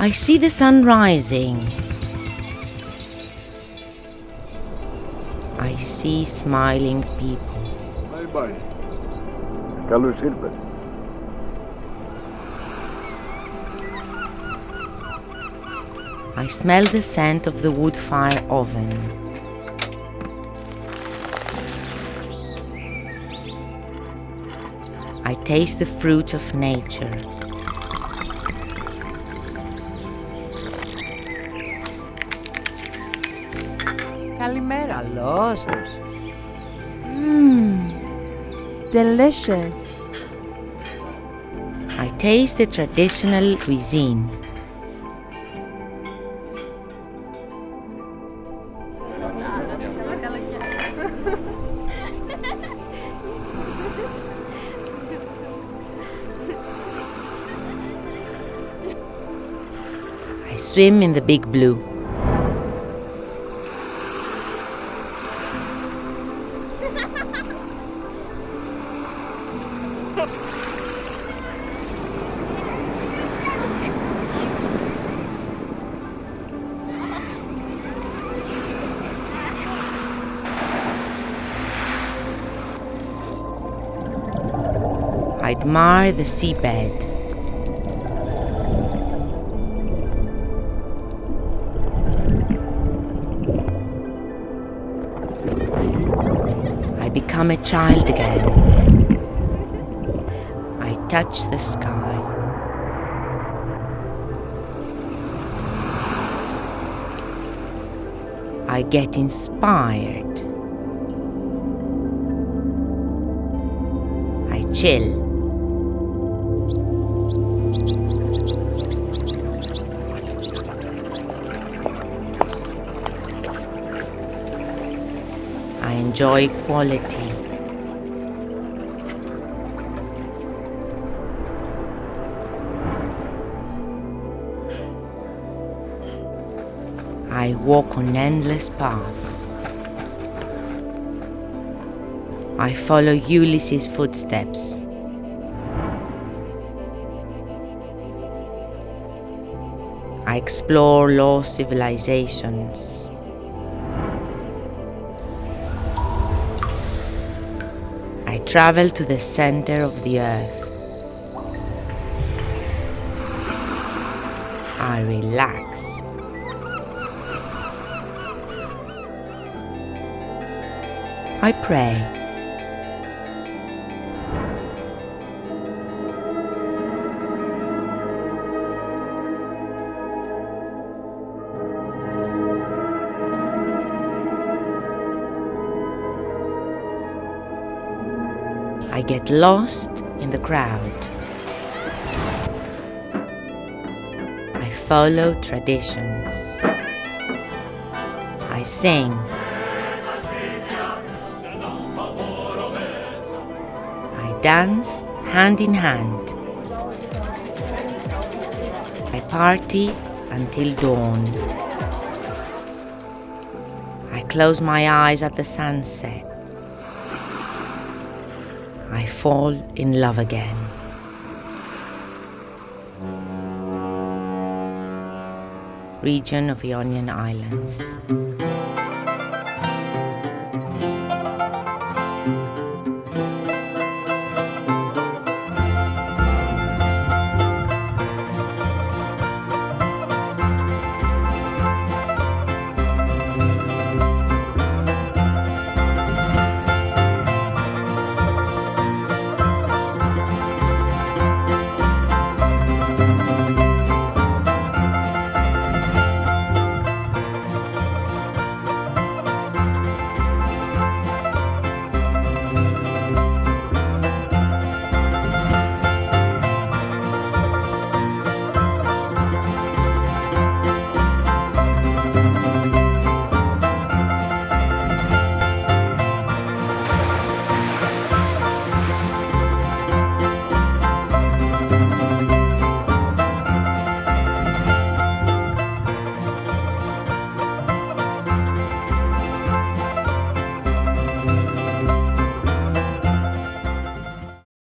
I see the sun rising. I see smiling people. Bye. Καλώς ήρθες. I smell the scent of the wood fire oven. I taste the fruits of nature. Καλημέρα, Λόστος. Delicious. I taste the traditional cuisine. I swim in the big blue. I admire the seabed. I become a child again. I touch the sky. I get inspired. I chill. I enjoy quality. I walk on endless paths. I follow Ulysses' footsteps. I explore lost civilizations. I travel to the center of the earth. I relax. I pray. I get lost in the crowd. I follow traditions. I sing. I dance hand in hand. I party until dawn. I close my eyes at the sunset. I fall in love again. Region of Ionian Islands.